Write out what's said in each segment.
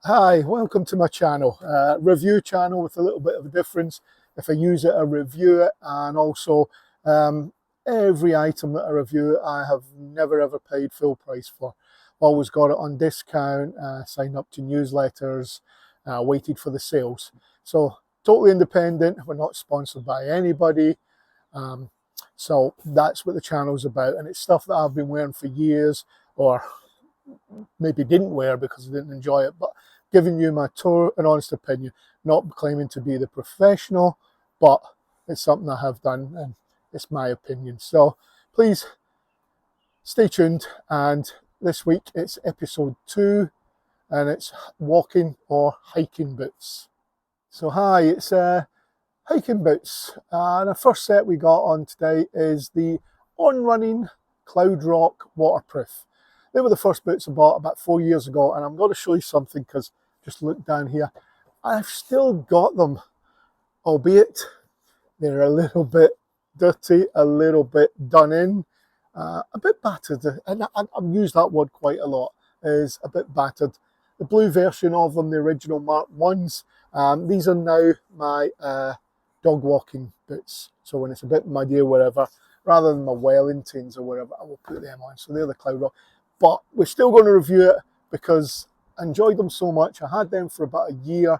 Hi, welcome to my channel. Review channel with a little bit of a difference. If I use it, I review it, and also every item that I review, I have never ever paid full price for. Always got it on discount, signed up to newsletters, waited for the sales. So totally independent. We're not sponsored by anybody. Um, so that's what the channel's about, and it's stuff that I've been wearing for years, or maybe didn't wear because I didn't enjoy it, but giving you my true and honest opinion, not claiming to be the professional, but it's something I have done and it's my opinion. So please stay tuned, and this week it's episode 2 and it's walking or hiking boots. So hi, it's hiking boots, and the first set we got on today is the On Running Cloud Rock Waterproof. They were the first boots I bought about 4 years ago, and I'm going to show you something because just look down here. I've still got them, albeit they're a little bit dirty, a little bit done in, a bit battered, and I've used that word quite a lot, is a bit battered. The blue version of them, the original Mark 1s, these are now my dog walking boots. So when it's a bit muddy or whatever, rather than my Wellingtons or whatever, I will put them on. So they're the Cloud Rock. But we're still going to review it because I enjoyed them so much. I had them for about a year,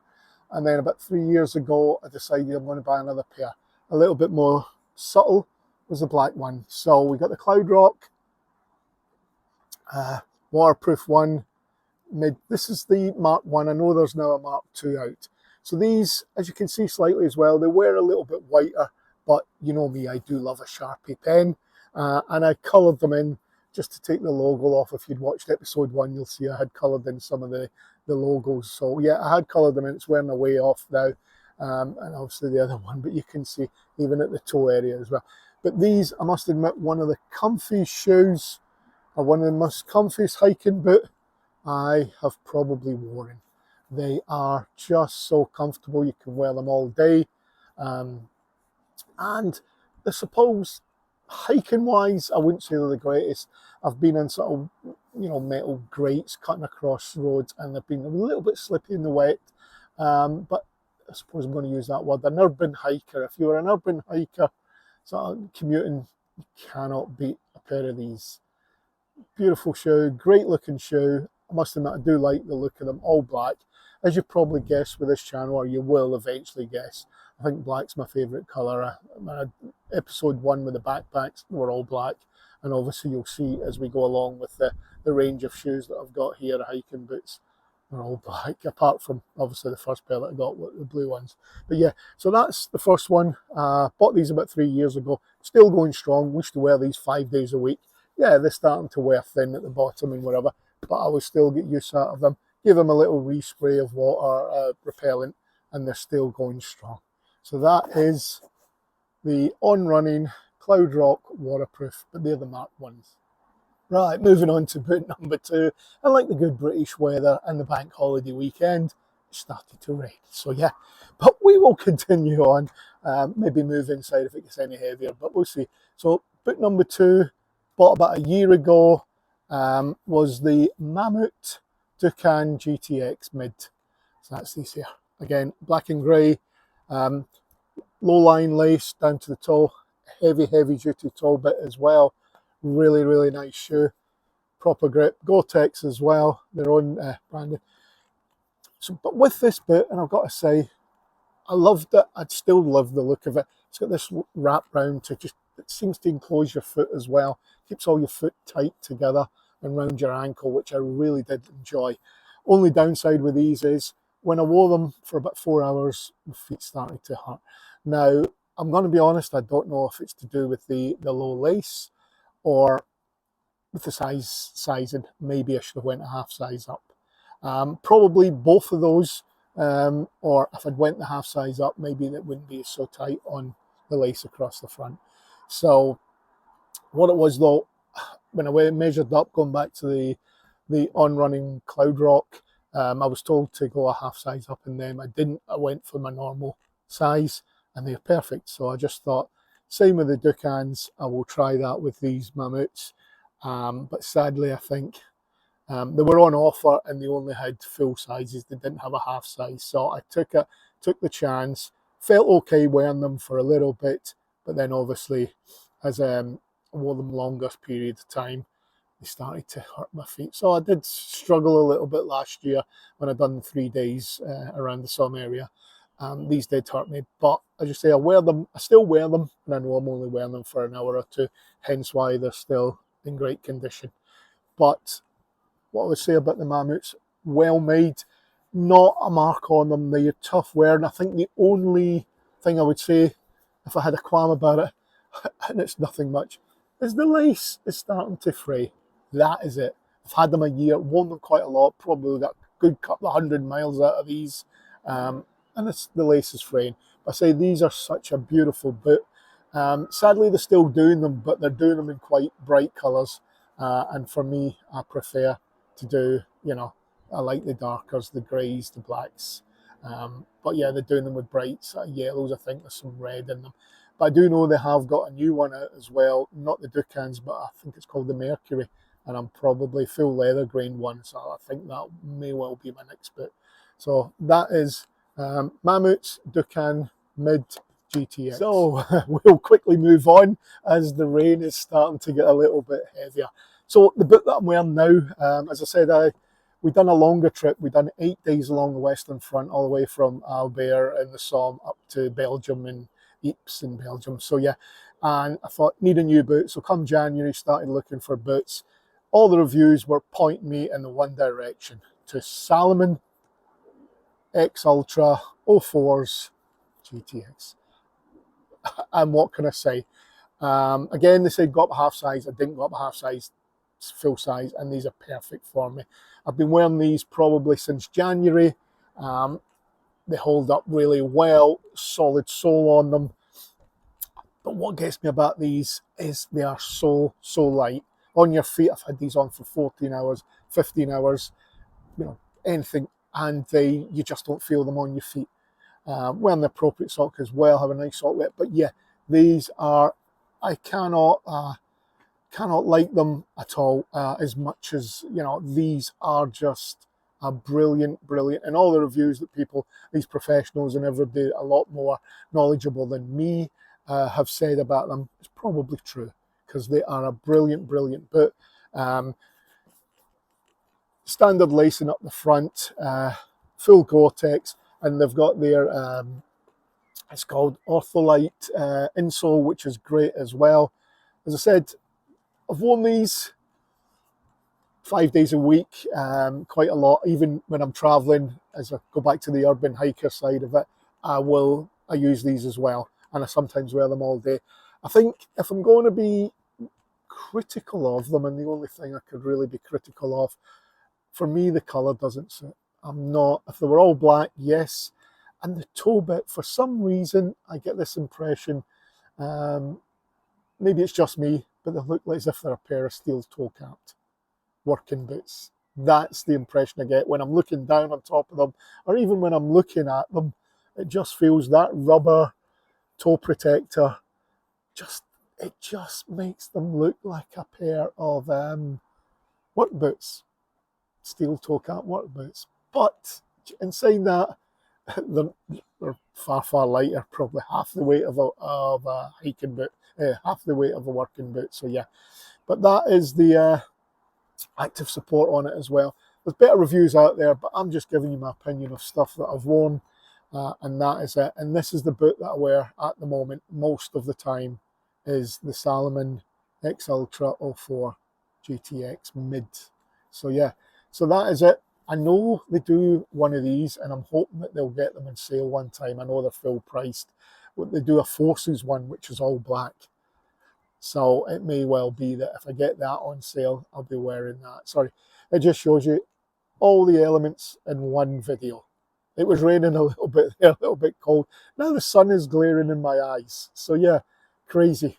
and then about 3 years ago I decided I'm going to buy another pair. A little bit more subtle was the black one. So we got the Cloud Rock waterproof one. This is the Mark 1. I know there's now a Mark 2 out. So these, as you can see slightly as well, they wear a little bit whiter, but you know me, I do love a Sharpie pen. And I coloured them in just to take the logo off. If you'd watched episode 1, you'll see I had coloured in some of the logos. So yeah, I had coloured them in. It's wearing away off now. And obviously the other one, but you can see even at the toe area as well. But these, I must admit, one of the comfy shoes, or one of the most comfiest hiking boot I have probably worn. They are just so comfortable. You can wear them all day. And I suppose hiking wise, I wouldn't say they're the greatest. I've been in sort of, metal grates cutting across roads, and they've been a little bit slippy in the wet. But I suppose I'm going to use that word. An urban hiker. If you're an urban hiker, sort of commuting, you cannot beat a pair of these. Beautiful shoe, great looking shoe. I must admit, I do like the look of them, all black. As you probably guessed with this channel, or you will eventually guess, I think black's my favourite colour. Episode 1 with the backpacks were all black, and obviously you'll see as we go along with the range of shoes that I've got here, the hiking boots, they're all black, apart from obviously the first pair that I got with the blue ones. But yeah, so that's the first one. Bought these about 3 years ago, still going strong. Used to wear these 5 days a week. Yeah, they're starting to wear thin at the bottom and whatever, but I will still get use out of them. Give them a little respray of water repellent, and they're still going strong. So that is the On Running Cloud Rock waterproof, but they're the Mark 1s. Right, moving on to boot number 2. I like the good British weather and the bank holiday weekend. It started to rain, so yeah. But we will continue on. Maybe move inside if it gets any heavier, but we'll see. So boot number 2, bought about a year ago, was the Mammut Dukan GTX Mid. So that's these here. Again, black and grey, low line lace down to the toe, heavy duty toe bit as well. Really, really nice shoe. Proper grip. Gore-Tex as well, their own branding. So, but with this boot, and I've got to say, I loved it. I'd still love the look of it. It's got this wrap round to just, it seems to enclose your foot as well. Keeps all your foot tight together and round your ankle, which I really did enjoy. Only downside with these is when I wore them for about 4 hours, my feet started to hurt. Now, I'm going to be honest, I don't know if it's to do with the low lace or with the sizing. Maybe I should have went a half size up. Probably both of those, or if I'd went the half size up, maybe that wouldn't be so tight on the lace across the front. So what it was though, when I measured up, going back to the On Running Cloud Rock, I was told to go a half size up in them. I didn't. I went for my normal size, and they're perfect. So I just thought, same with the Dukans, I will try that with these Mammuts. But sadly, I think They were on offer and they only had full sizes. They didn't have a half size. So I took the chance, felt okay wearing them for a little bit, but then obviously as I wore them longer period of time, they started to hurt my feet. So I did struggle a little bit last year when I done 3 days around the Somme area. These did hurt me, but as you say, I still wear them, and I know I'm only wearing them for an hour or two, hence why they're still in great condition. But what I would say about the Mammuts, well made, not a mark on them. They're tough wearing. I think the only thing I would say, if I had a qualm about it, and it's nothing much, is the lace is starting to fray. That is it. I've had them a year, worn them quite a lot, probably got a good couple of 100 miles out of these, and the lace is fraying. But I say these are such a beautiful boot. Sadly, they're still doing them, but they're doing them in quite bright colours. And for me, I prefer to do, I like the darkers, the greys, the blacks. But yeah, they're doing them with bright yellows. I think there's some red in them. But I do know they have got a new one out as well. Not the Ducans, but I think it's called the Mercury. And I'm probably full leather grain one. So I think that may well be my next boot. So that is Mammut's Ducan Mid GTX. So we'll quickly move on as the rain is starting to get a little bit heavier. So the boot that I'm wearing now, as I said, we've done a longer trip. We've done 8 days along the Western Front, all the way from Albert in the Somme up to Belgium and Ypres in Belgium. So yeah, and I thought, need a new boot. So come January, started looking for boots. All the reviews were pointing me in the one direction, to Salomon X Ultra 04s GTX. And what can I say? Again, they said go up a half size. I didn't go up a half size, full size, and these are perfect for me. I've been wearing these probably since January. They hold up really well, solid sole on them. But what gets me about these is they are so light. On your feet, I've had these on for 14 hours, 15 hours, anything, and you just don't feel them on your feet. Wearing the appropriate sock as well, have a nice sock with it. But yeah, these are, I cannot like them at all as much as, these are just a brilliant. And all the reviews that these professionals and everybody a lot more knowledgeable than me have said about them is probably true, because they are a brilliant boot. Standard lacing up the front, full Gore-Tex, and they've got their, it's called Ortholite insole, which is great as well. As I said, I've worn these 5 days a week, quite a lot. Even when I'm traveling, as I go back to the urban hiker side of it, I use these as well, and I sometimes wear them all day. I think if I'm going to be critical of them, and the only thing I could really be critical of, for me, the colour doesn't suit. I'm not, if they were all black, yes. And the toe bit, for some reason, I get this impression, maybe it's just me, but they look like as if they're a pair of steel toe-capped working boots. That's the impression I get when I'm looking down on top of them, or even when I'm looking at them. It just feels that rubber toe protector, it just makes them look like a pair of work boots, steel toe-cap work boots. But in saying that, they're far lighter, probably half the weight of a hiking boot, half the weight of a working boot. So yeah, but that is the active support on it as well. There's better reviews out there, but I'm just giving you my opinion of stuff that I've worn, and that is it. And this is the boot that I wear at the moment most of the time, is the Salomon X Ultra 04 GTX Mid. So yeah, so that is it. I know they do one of these, and I'm hoping that they'll get them on sale one time. I know they're full priced. But they do a Forces one, which is all black. So it may well be that if I get that on sale, I'll be wearing that. Sorry, it just shows you all the elements in one video. It was raining a little bit there, a little bit cold. Now the sun is glaring in my eyes. So yeah, crazy.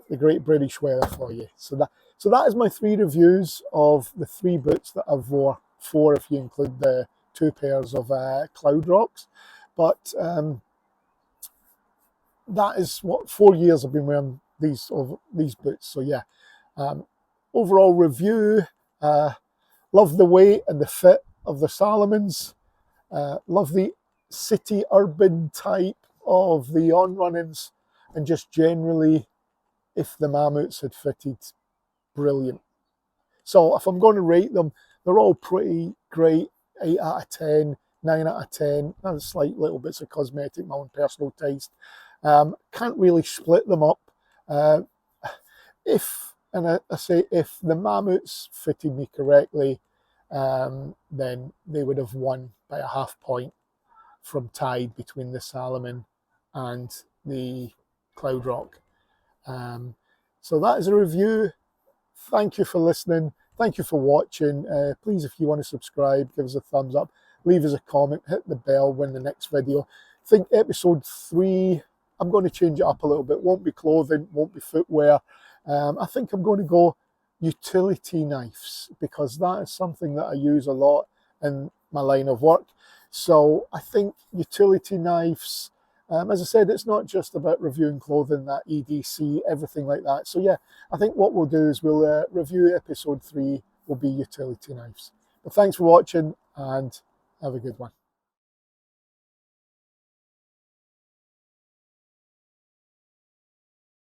The great British weather for you. So that is my 3 reviews of the 3 boots that I've wore. 4 if you include the 2 pairs of Cloud Rocks. But that is what 4 years I've been wearing these boots. So yeah, overall review, Love the weight and the fit of the Salomons. Love the city urban type of the on-runnings, and just generally, if the Mammuts had fitted, brilliant. So if I'm going to rate them, they're all pretty great. 8 out of 10, 9 out of 10. There's slight little bits of cosmetic, my own personal taste. Can't really split them up. I say if the Mammuts fitted me correctly, then they would have won by a half point from tied between the Salomon and the Cloud Rock. So that is a review. Thank you for listening. Thank you for watching. Please, if you want to subscribe, give us a thumbs up, leave us a comment, hit the bell when the next video. I think episode 3, I'm going to change it up a little bit. Won't be clothing, won't be footwear. I think I'm going to go utility knives, because that is something that I use a lot in my line of work. So I think utility knives, as I said, it's not just about reviewing clothing, that EDC, everything like that. So yeah, I think what we'll do is we'll review episode 3 will be utility knives. But thanks for watching and have a good one.